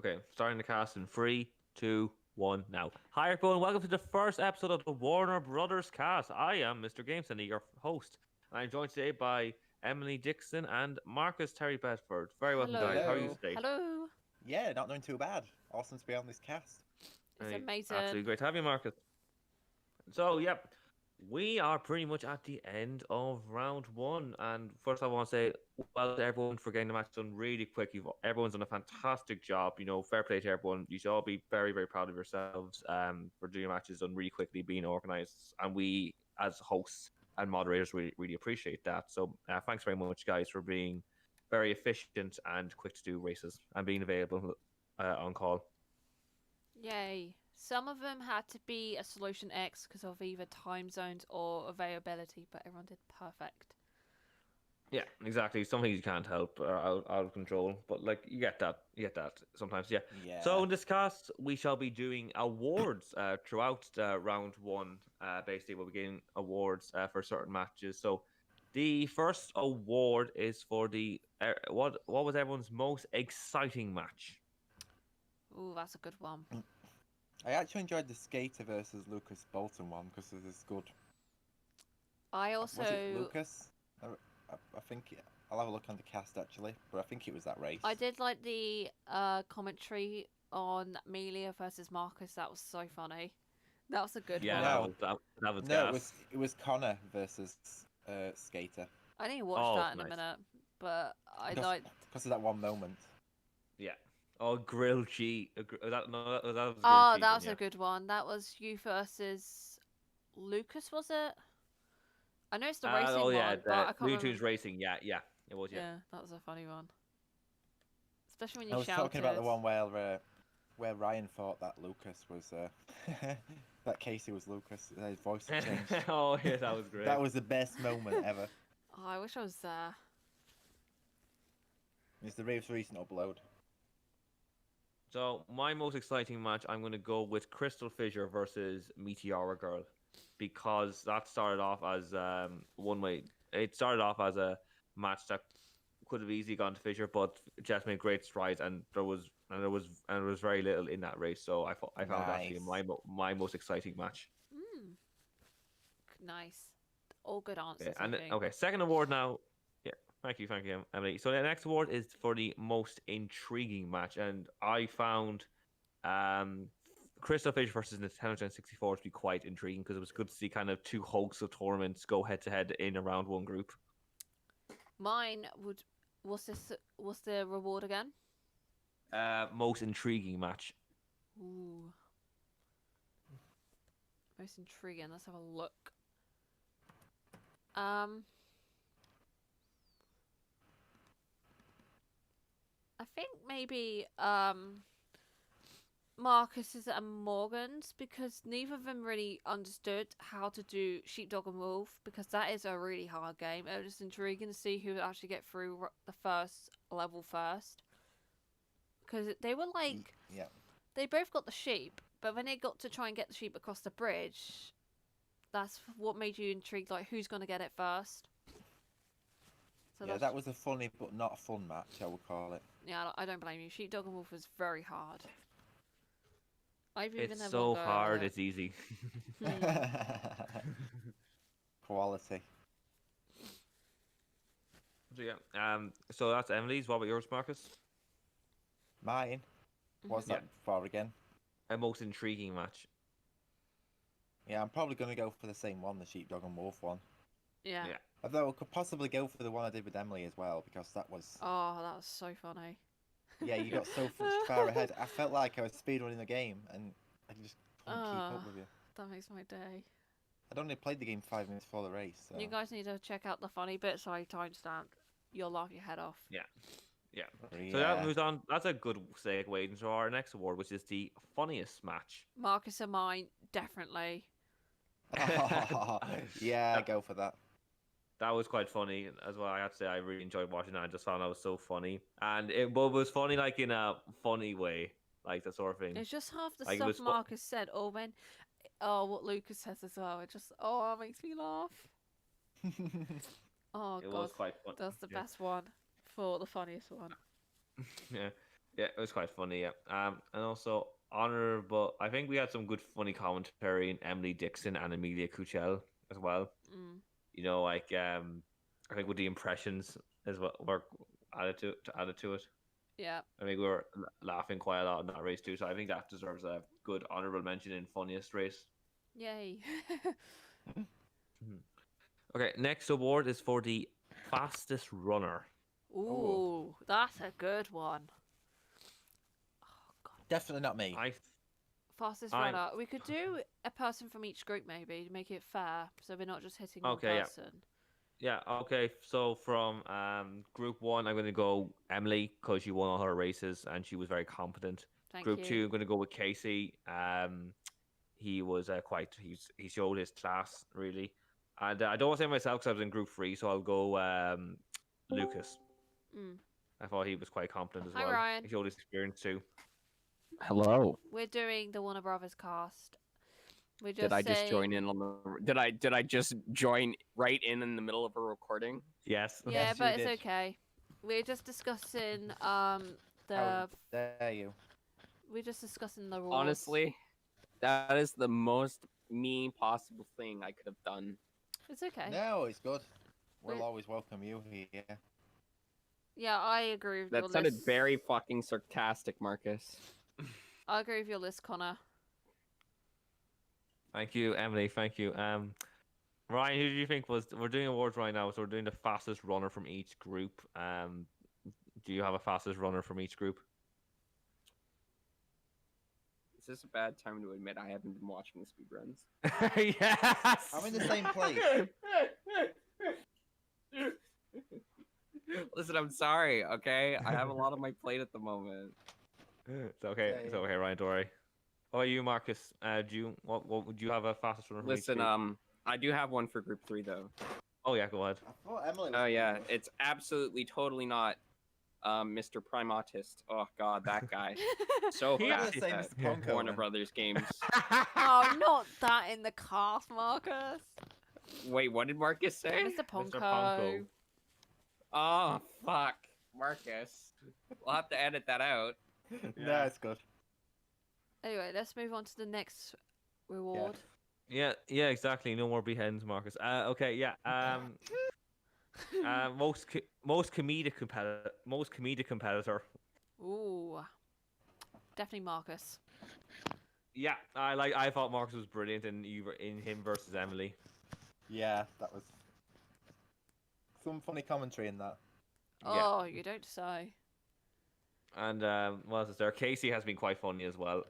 Okay, starting the cast in three, two, one, now. Hi everyone, welcome to the first episode of the Warner Brothers cast. I am Mr. Gameson, your host, and I'm joined today by Emily Dixon and Marcus Terry Bedford. Very welcome, guys. How are you Hello. today? Hello. Yeah, not doing too bad. Awesome to be on this cast. It's Absolutely amazing. great to have you, Marcus. So, yep, we are pretty much at the end of round one. And first, I want to say well to everyone for getting the match done really quick. Everyone's done a fantastic job. Fair play to everyone. You should all be very, very proud of yourselves for doing your matches done really quickly, being organized. And we, as hosts and moderators, really appreciate that. So, thanks very much, guys, for being very efficient and quick to do races and being available on call. Yay. Some of them had to be a solution X because of either time zones or availability, but everyone did perfect. Yeah, exactly. Some things you can't help are out of control, but like you get that sometimes. Yeah. So Yeah. in this cast, we shall be doing awards throughout round one. Basically, we'll be getting awards for certain matches. So the first award is for the what was everyone's most exciting match? Ooh, that's a good one. I actually enjoyed the Skater versus Lucas Bolton one because it was good. I Was it also Lucas? I think I'll have a look on the cast actually, but I think it was that race. I did like the commentary on Melia versus Marcus. That was so funny. That was a good Yeah, one. No, that was no, gas. it was Conor versus Skater I need to watch Oh, that in a nice. minute, but I because like. because of that one moment. Yeah. Oh, grilled cheese. That no, that was grilled Oh, cheese that one. was a Yeah. good one. That was you versus Lucas, was it? I know it's the Oh racing yeah, one, but the I can't Looney remember. Tunes Racing. Yeah, it was. Yeah. Yeah, that was a funny one. Especially when I you was talking about shouted. the one where Ryan thought that Lucas was that Casey was Lucas. His voice had changed. Oh yeah, that was great. That was the best moment ever. Oh, I wish I was there. It's the Rave's recent upload. So my most exciting match, I'm going to go with Crystal Fissure versus Meteora Girl, because that started off as one way. It started off as a match that could have easily gone to Fissure, but Jess made great strides, and there was very little in that race. So I found that to be Nice. my most exciting match. Mm, nice. All good Okay, answers, I and think. okay, second award now. Yeah, thank you, Emily. So the next award is for the most intriguing match, and I found um Crystal Fish versus Nintendo 64 to be quite intriguing because it was good to see kind of two hosts of tournaments go head to head in around one group. Mine would. What's the reward again? Most intriguing match. Ooh, most intriguing. Let's have a look. Um, I think maybe Marcus's and Morgan's because neither of them really understood how to do Sheepdog and Wolf because that is a really hard game. It was just intriguing to see who would actually get through the first level first because they were like Yeah. they both got the sheep, but when they got to try and get the sheep across the bridge, that's what made you intrigued. Like who's gonna get it first? So Yeah, that's that was a funny but not a fun match, I would call it. yeah. I don't blame you. Sheepdog and Wolf was very hard. I've even It's had one so go hard, over it's easy. it. Hmm. Quality. So yeah, so that's Emily's. What about yours, Marcus? Mine. What's Yeah, that for again? a most intriguing match. Yeah, I'm probably gonna go for the same one, the Sheepdog and Wolf one. Yeah. Yeah, Although I could possibly go for the one I did with Emily as well, because that was Oh, that was so funny. yeah, you got so far ahead. I felt like I was speedrunning the game and I just couldn't keep Oh, up with you. that makes my day. I'd only played the game 5 minutes before the race, so You guys need to check out the funny bits I timestamped. You'll laugh your head off. yeah, yeah. So that yeah. moves on. That's a good segue into our next award, which is the funniest match. Marcus and mine, definitely. Yeah, That go for that. that was quite funny as well. I have to say, I really enjoyed watching that. I just found that was so funny, and it was funny like in a funny way, like that sort of thing. It's just half the Like it stuff was Marcus said, or when, oh, what Lucas says as well. It just, oh, it makes me laugh. Oh, it God. was quite fun. That's the Yeah, best one for the funniest one. yeah. Yeah, it was quite funny. Yeah. And also honorable. I think we had some good funny commentary in Emily Dixon and Amelia Cuchel as well. Mm. I think with the impressions as well were added to it. Yeah. I think we were laughing quite a lot in that race too. So I think that deserves a good honorable mention in funniest race. Yay. Mhm. Okay, next award is for the fastest runner. Ooh, that's a good one. Oh god. Definitely not me. I Fastest I runner. We could do a person from each group maybe to make it fair, so we're not just hitting one Okay, yeah. person. Yeah, okay. So from group one, I'm going to go Emily because she won all her races and she was very competent. Thank Group you. two, I'm going to go with Casey. He was he showed his class really, and I don't want to say myself because I was in group three, so I'll go Lucas. Mm. I thought he was quite competent as Hi, well. Ryan. He showed his experience too. Hello. We're doing the Warner Brothers cast. We're just Did I just join saying- in on the? Did I just join right in the middle of a recording? Yes. Yeah, Yes, but you it's did. okay. We're just discussing How the dare you? we're just discussing the rules. Honestly, that is the most mean possible thing I could have done. It's okay. No, it's good. We'll Wait. always welcome you here. Yeah, I agree with That your sounded list. very fucking sarcastic, Marcus. I agree with your list, Connor. Thank you, Emily. Thank you. Ryan, who do you think was? We're doing awards right now, so we're doing the fastest runner from each group. Do you have a fastest runner from each group? Is this a bad time to admit I haven't been watching the speedruns? Yes. I'm in the same place. Listen, I'm sorry, okay? I have a lot on my plate at the moment. It's okay. It's Yeah. okay, Ryan. Don't worry. How about you, Marcus? What would you have a fastest runner from each Listen, group? I do have one for group 3 though. Oh yeah, go ahead. I thought Emily was Oh gonna yeah, go. it's absolutely totally not Mr. Primatist. Oh god, that guy. So He I'm gonna fast say at Mr. Ponko. Warner then. Brothers games. Oh, not that in the cast, Marcus. Wait, what did Marcus say? Mr. Ponko. Mr. Ponko. Oh fuck, Marcus. We'll have to edit that out. No, it's good. Anyway, let's move on to the next reward. Yeah, exactly. No more beheadings, Marcus. Okay, yeah. Most comedic competitor. Ooh. Definitely Marcus. Yeah, I thought Marcus was brilliant in him versus Emily. Yeah, that was some funny commentary in that. Yeah. Oh, you don't say. And what else is there? Casey has been quite funny as well,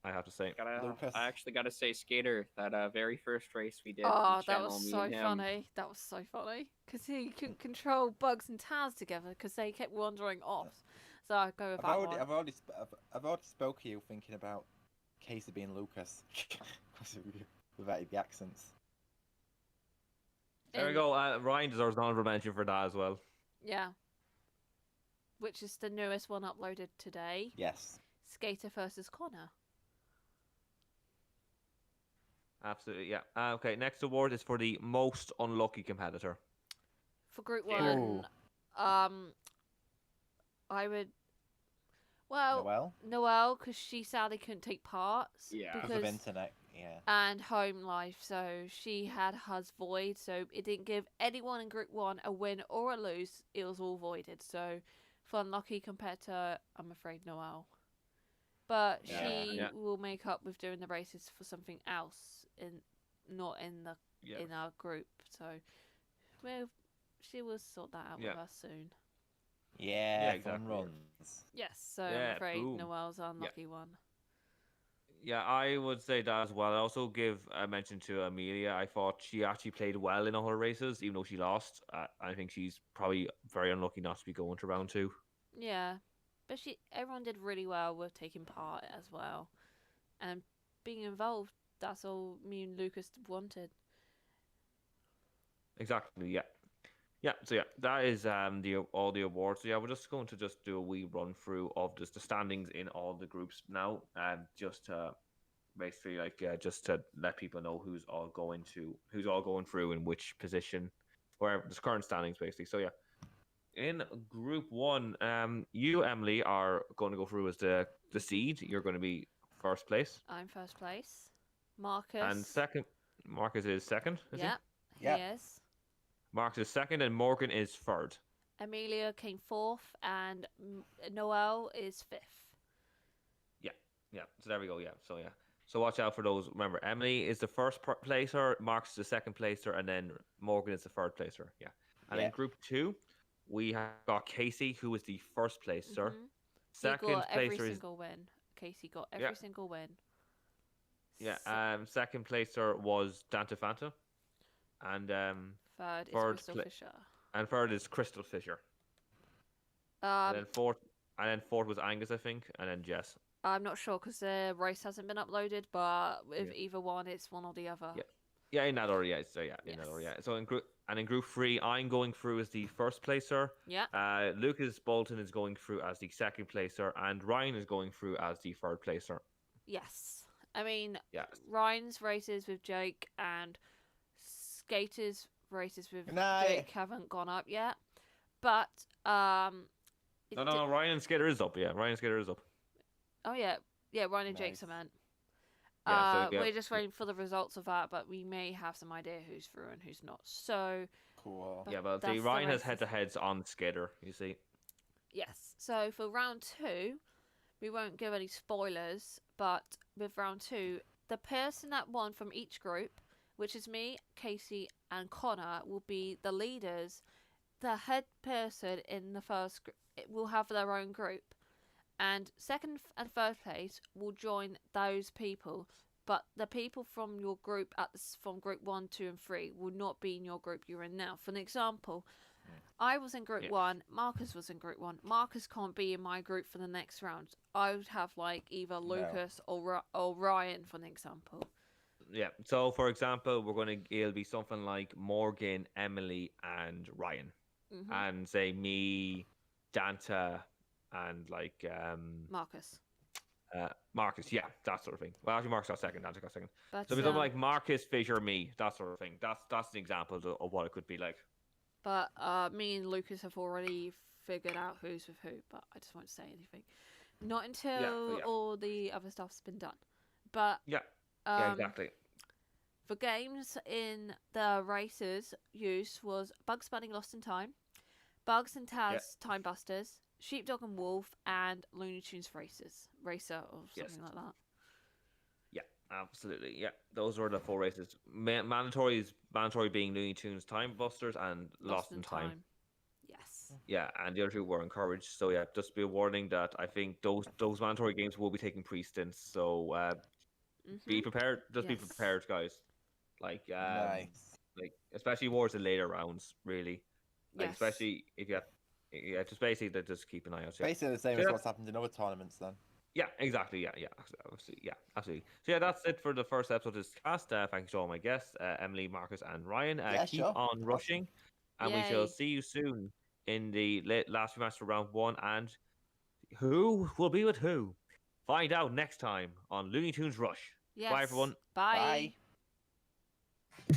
I have to say. Lucas. I actually gotta say, Skater, that very first race we did. for Oh, the that channel, was me so and him, funny. That was so funny. Because he couldn't control Bugs and Taz together because they kept wandering off. So I go with that one. I've already spoke to you thinking about Casey being Lucas because without the accents. There we In- go. Ryan deserves an honorable mention for that as well. Yeah. Which is the newest one uploaded today. Yes. Skater versus Connor. Absolutely, yeah. Okay, next award is for the most unlucky competitor. For group Ooh. one, I would. Well, Noel, Noelle, because she sadly couldn't take part. Yeah. because Because of internet. Yeah. and home life, so she had hers void, so it didn't give anyone in group one a win or a lose. It was all voided. So for unlucky competitor, I'm afraid Noelle. But Yeah. she Yeah. will make up with doing the races for something else not in the Yeah. in our group. So well, she will sort that out Yeah. with us soon. Yeah, exactly, fun yeah. runs. Yes, so Yeah, I'm afraid boom. Noelle's our unlucky one. Yeah, I would say that as well. I also give a mention to Amelia. I thought she actually played well in all her races, even though she lost. I think she's probably very unlucky not to be going to round 2. Yeah, but everyone did really well with taking part as well, and being involved. That's all me and Lucas wanted. Exactly, yeah. Yeah, so yeah, that is all the awards. So yeah, we're just going to just do a wee run through of just the standings in all the groups now, and just basically just to let people know who's all going through in which position, where the current standings basically. So yeah, in Group 1, you, Emily, are going to go through as the seed. You're going to be first place. I'm first place. Marcus. And second, Marcus is second, is he? Yep, he Yep. is. Marcus is second, and Morgan is third. Amelia came fourth, and Noel is fifth. Yeah, so there we go. So watch out for those. Remember, Emily is the first placer, Marcus is the second placer, and then Morgan is the third placer. Yeah. And in Yeah. Group 2, we have got Casey, who is the first placer. Mhm. He Second got every placer is single win. Casey got every single win. second placer was Dante Fanta, and Third is third Crystal pla- Fisher. and third is Crystal Fisher. And then fourth was Angus, I think, and then Jess. I'm not sure because the race hasn't been uploaded, but with Yeah. either one, it's one or the other. Yeah. Yeah, in that order, yeah. So in that order, Yes. yeah. So in Group 3, I'm going through as the first placer. Yeah. Lucas Bolton is going through as the second placer, and Ryan is going through as the third placer. Yes. I mean, Yeah. Ryan's races with Jake and Skater's races with Good night. Jake haven't gone up yet. But it No, Ryan and Skater is up. Yeah, Ryan and Skater is up. Oh yeah, Ryan and Jake's I Nice. meant. Yeah, so, yeah. We're just waiting for the results of that, but we may have some idea who's through and who's not. So Cool. But Yeah, but that's see, the Ryan has races. head-to-heads on Skater. You see. yes, so for round 2, we won't give any spoilers, but with round 2, the person that won from each group, which is me, Casey, and Connor, will be the leaders. The head person in the first group will have their own group, and second and third place will join those people. But the people from your group from group 1, 2, and 3 will not be in your group you're in now. For an example, I was in group Yeah. 1, Marcus was in group 1. Marcus can't be in my group for the next round. I would have like either Lucas or Ryan for an example. Yeah. So, for example, it'll be something like Morgan, Emily, and Ryan, Mhm. and say me, Danta, and like Marcus. Marcus. Yeah, that sort of thing. Well, actually, Marcus got second. Danta got second. But, So it'll be something like Marcus, Fisher, me, that sort of thing. That's an example of what it could be like. but me and Lucas have already figured out who's with who, but I just won't say anything. Not until yeah. all the other stuff's been done. But Yeah. Yeah, um, exactly. the games in the races used was Bugs Bunny Lost in Time, Bugs and Taz Time Busters, Sheepdog and Wolf, and Looney Tunes Racer or something like that. Yeah, absolutely. Yeah, those were the 4 races. Mandatory being Looney Tunes, Time Busters, and Lost in Time. Yes. Yeah, and the other 2 were encouraged. So yeah, just be a warning that I think those mandatory games will be taking precedence. So be Mhm. prepared. Just be Yes. prepared, guys. Like Nice. like especially towards the later rounds, really. Like Yes. especially if you have, just basically just keep an eye out. Yeah. Basically the same Yeah. as what's happened in other tournaments then. Yeah, exactly. Yeah, absolutely. Yeah, absolutely. So yeah, that's it for the first episode of this cast. Thanks to all my guests, Emily, Marcus, and Ryan. Yeah, Keep sure. on Awesome. rushing, and we shall Yay. see you soon in the last few matches for round 1. And who will be with who? Find out next time on Looney Tunes Rush. Yes. Bye, everyone. Bye. Bye.